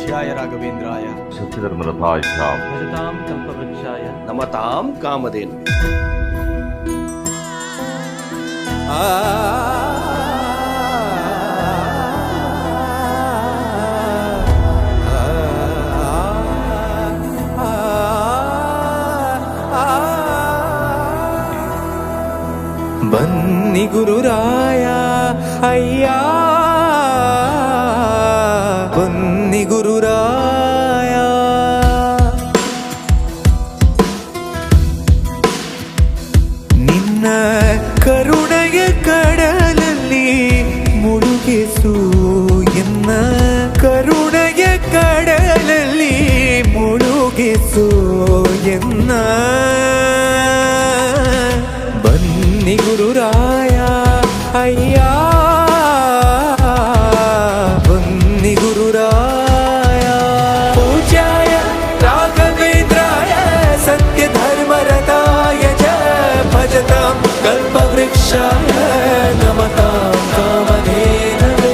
पूज्याय राघवेंद्राय सत्यधर्मरथाय भजतां कल्पवृक्षाय नमतां कामधेनु। ಬನ್ನಿ ಗುರುರಾಯ ಅಯ್ಯ ಬನ್ನಿ ಗುರುರಾಯ ನಿನ್ನ ಕರುಣೆಯ ಕಡಲಲ್ಲಿ ಮುಳುಗಿಸು ಎನ್ನ ಕರುಣೆಯ ಕಡಲಲ್ಲಿ ಮುಳುಗಿಸು ಎನ್ನ ಬನ್ನಿ ಗುರುರಾಯ ಅಯ್ಯ ಬನ್ನಿ ಗುರುರಾಯ ಪೂಜ್ಯಾಯ ರಾಘವೇಂದ್ರಾಯ ಸತ್ಯಧರ್ಮರತಾಯ ಚ ಭಜತಾಂ ಕಲ್ಪವೃಕ್ಷಾಯ ನಮತಾಂ ಕಾಮಧೇನವೇ.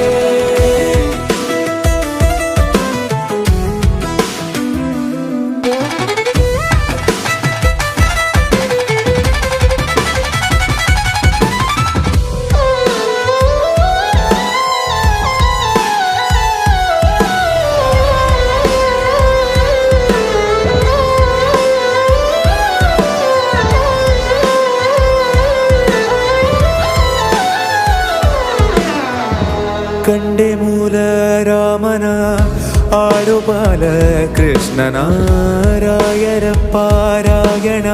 ಕಂಡೆ ಮೂಲ ರಾಮನ ಆಡು ಬಾಲ ಕೃಷ್ಣನ ರಾಯರ ಪಾರಾಯಣ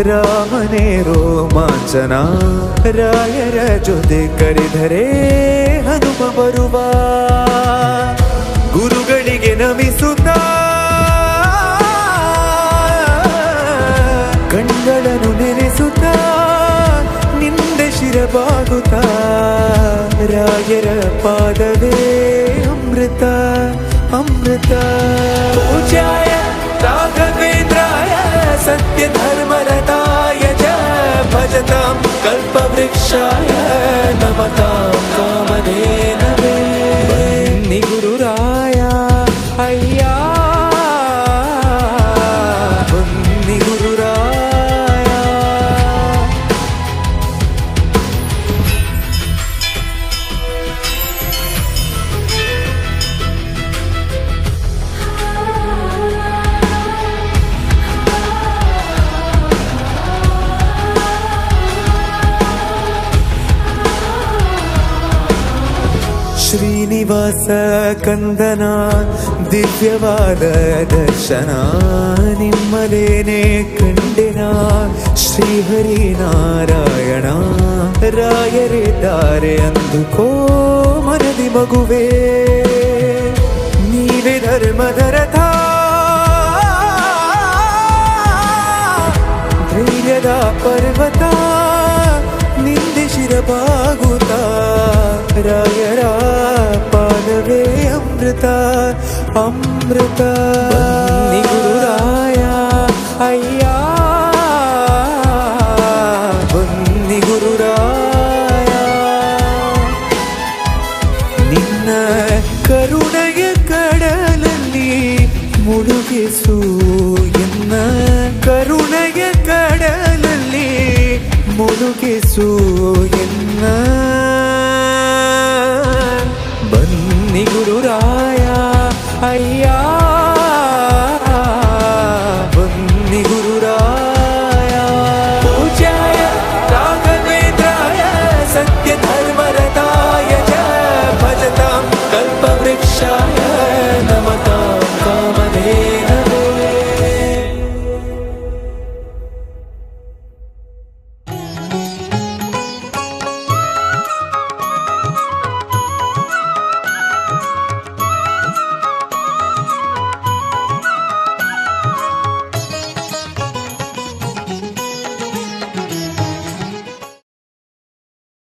ರಾಮನೇ ರೋಮಾಂಚನ ರಾಯರ ಜೊತೆ ಕರೆದರೆ ಹನುಮ ಬರುವ ಗುರುಗಳಿಗೆ ನಮಿಸುತ್ತ ಕಣ್ಗಳನ್ನು ನೆನೆಸುತ್ತ ನಿಂದೆ ಶಿರಬಾಗುತ್ತ ರಾಯರ ಪಾದವೇ ಅಮೃತ ಅಮೃತ. ಪೂಜ್ಯಾಯ ರಾಘವೇಂದ್ರಾಯ ಸತ್ಯಧರ್ಮರತಾಯ ಚ ಭಜತಾಂ ಕಲ್ಪವೃಕ್ಷಾಯ ನಮತಾಂ ಕಾಮಧೇನವೇ. ಬನ್ನಿ ಗುರುರಾಯ ಅಯ್ಯ ಬನ್ನಿ ಗುರುರಾಯ. ಶ್ರೀನಿವಾಸ ಕಂದನ ದಿವ್ಯವಾದ ದರ್ಶನ ನಿಮ್ಮದೇನೆ ಕಂಡೆನ ಶ್ರೀಹರಿ ನಾರಾಯಣ ರಾಯರಿದ್ದಾರೆ ಅಂದುಕೋ ಮನದಿ ಮಗುವೆ ನೀವೇ ಧರ್ಮದ ರಥ ಧೈರ್ಯದ ಪರ್ವತ ನಿಂದೆ ಶಿರಬಾಗುತ್ತ ರಾಯರ ಪಾದವೇ ಅಮೃತ ಅಮೃತ. ಬನ್ನಿ ಗುರುರಾಯ ಅಯ್ಯ ಬನ್ನಿ ಗುರುರಾಯ ನಿನ್ನ ಕರುಣೆಯ ಕಡಲಲ್ಲಿ ಮುಳುಗಿಸು ಎನ್ನ ಕರುಣೆಯ ಕಡಲಲ್ಲಿ ಮುಳುಗಿಸು ಎನ್ನ ಬನ್ನಿ ಗುರುರಾಯ ಅಯ್ಯ